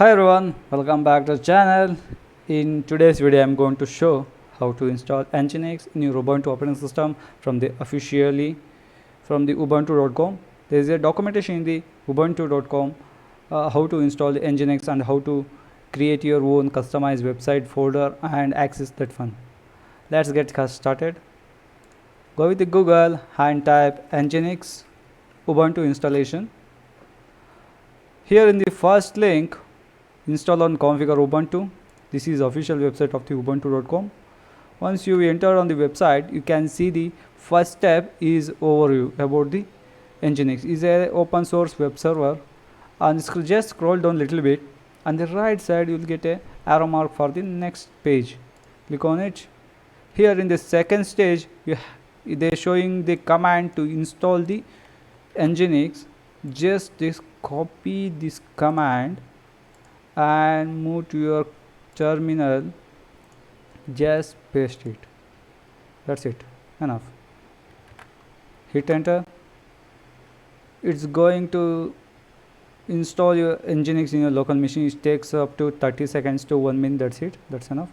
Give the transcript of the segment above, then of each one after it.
Hi everyone, welcome back to the channel. In today's video I'm going to show how to install Nginx in your Ubuntu operating system from the ubuntu.com. There is a documentation in the ubuntu.com how to install the Nginx and how to create your own customized website folder and access that one. Let's get started. Go with the Google and type Nginx Ubuntu installation. Here in the first link, install and configure Ubuntu. This is official website of the ubuntu.com. Once you enter on the website, you can see the first step is overview about the Nginx. Is a open source web server, and just scroll down a little bit. On the right side, you will get a arrow mark for the next page. Click on it. Here in the second stage, they are showing the command to install the Nginx. Just copy this command and move to your terminal. Just paste it. That's it. Enough. Hit enter. It's going to install your Nginx in your local machine. It takes up to 30 seconds to 1 minute. That's it. That's enough.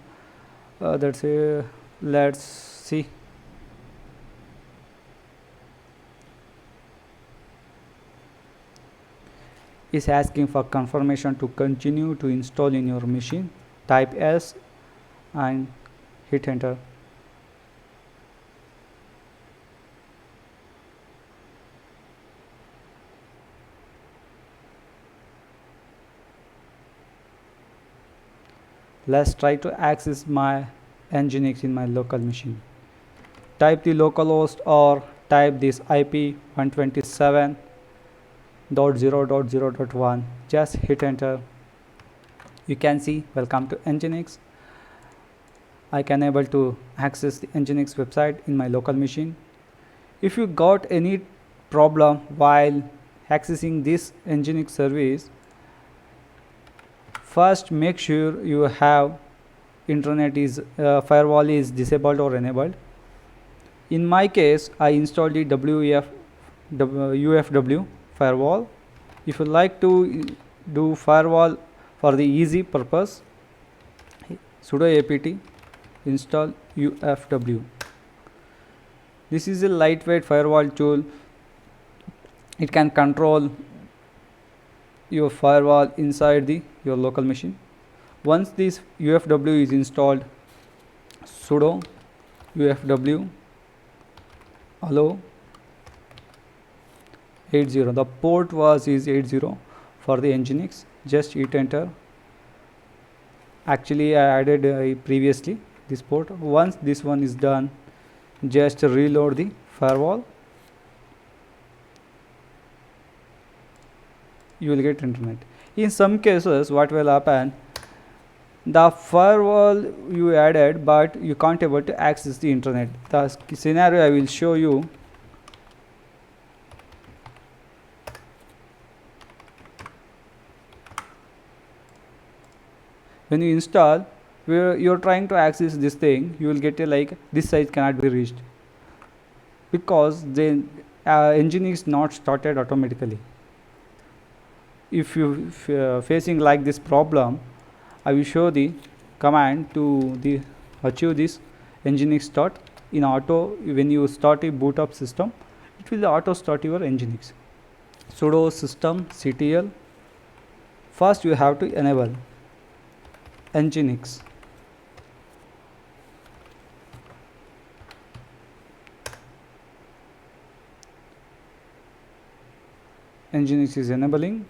That's it. Let's see. Is asking for confirmation to continue to install in your machine. Type yes and hit enter. Let's try to access my Nginx in my local machine. Type the localhost or type this IP 127.0.0.1. Just hit enter. You can see welcome to Nginx. I can able to access the Nginx website in my local machine. If you got any problem while accessing this Nginx service, first make sure you have internet is firewall is disabled or enabled. In my case, I installed the UFW firewall. If you like to do firewall for the easy purpose, sudo apt install UFW. This is a lightweight firewall tool. It can control your firewall inside your local machine. Once this UFW is installed, sudo UFW allow 80. The port is 80 for the Nginx. Just hit enter. Actually, I added previously this port. Once this one is done, just reload the firewall. You will get internet. In some cases, what will happen? The firewall you added, but you can't able to access the internet. The scenario I will show you. When you install, where you're trying to access this thing, you will get a like this size cannot be reached because the engine is not started automatically. If you facing like this problem, I will show the command to achieve this Nginx start. In auto, when you start a boot up system, it will auto start your Nginx. Sudo systemctl. First you have to enable Nginx. Nginx is enabling.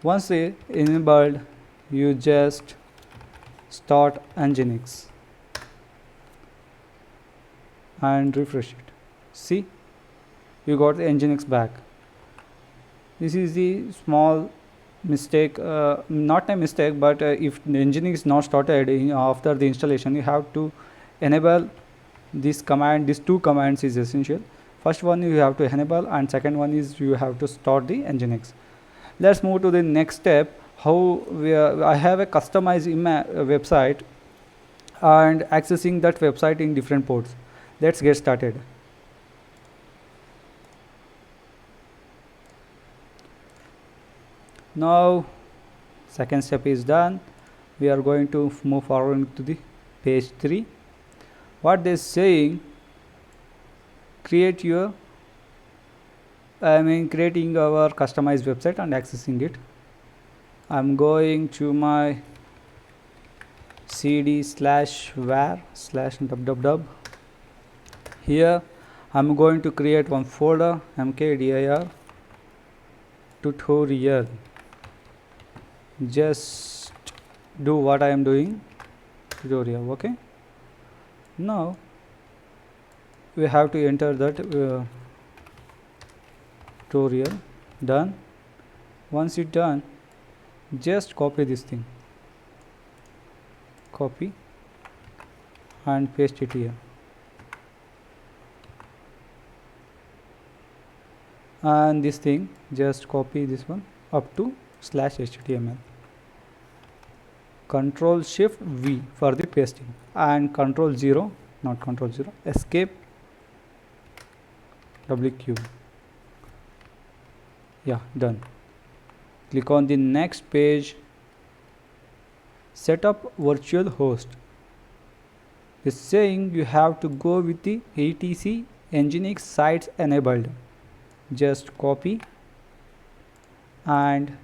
Once enabled, you just start Nginx and refresh it. See, you got the Nginx back. This is the small mistake, not a mistake, but if the Nginx is not started after the installation, you have to enable this command. These two commands is essential. First one you have to enable, and second one is you have to start the Nginx. Let's move to the next step. I have a customized website and accessing that website in different ports. Let's get started. Now Second step is done. We are going to move forward to the page 3. What they're saying, creating our customized website and accessing it. I'm going to my cd/var/www. Here I'm going to create one folder, mkdir tutorial. Just do what I am doing, tutorial. Okay, now we have to enter that tutorial. Done. Once it's done, just copy this thing, copy and paste it here, and this thing just copy this one up to /html. Control Shift V for the pasting and Control 0, not Control 0, escape WQ. Yeah, done. Click on the next page, set up virtual host. It's saying you have to go with the etc Nginx sites enabled. Just copy and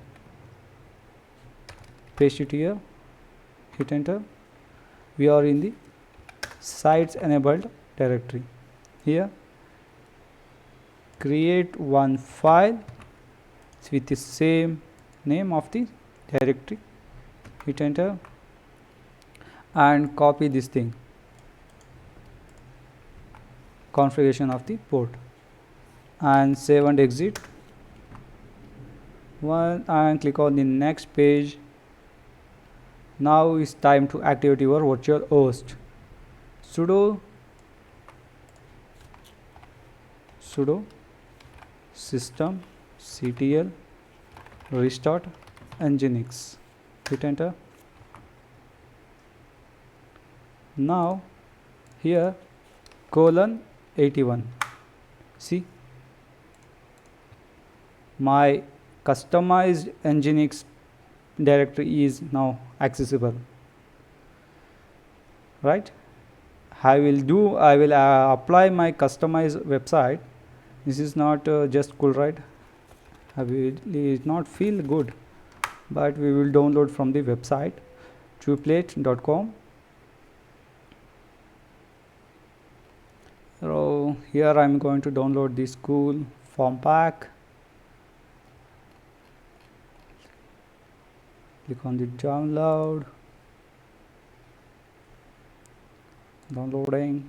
paste it here, hit enter. We are in the sites enabled directory. Here create one file with the same name of the directory, hit enter and copy this thing, configuration of the port, and save and exit. And click on the next page. Now it's time to activate your virtual host. Sudo systemctl restart nginx, hit enter. Now here :81. See, my customized nginx directory is now accessible, right? I will apply my customized website. This is not just cool, right? I will not feel good, but we will download from the website tuplate.com. So here I am going to download this cool form pack. Click on the download, downloading.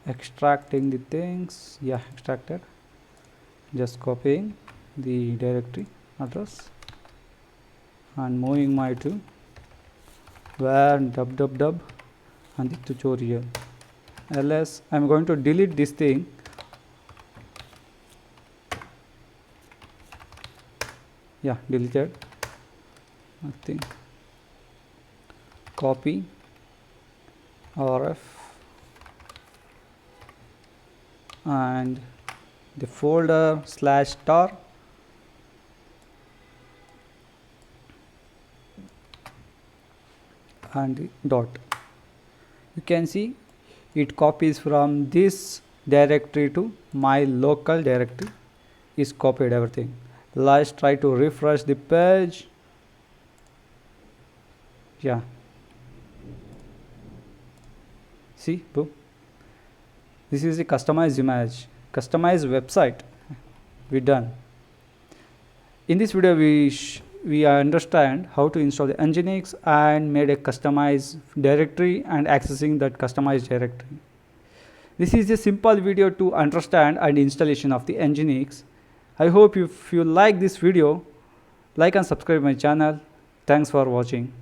Extracting the things. Yeah, extracted. Just copying the directory address and moving my to where www and the tutorial ls. I'm going to delete this thing. Yeah, deleted. Nothing. Copy rf and the folder /star and dot. You can see it copies from this directory to my local directory. Is copied everything. Let's try to refresh the page. Yeah, see, boom. This is the customized image, customized website. We done. In this video we understand how to install the Nginx and made a customized directory and accessing that customized directory. This is a simple video to understand and installation of the Nginx. I hope if you like this video, like and subscribe my channel. Thanks for watching.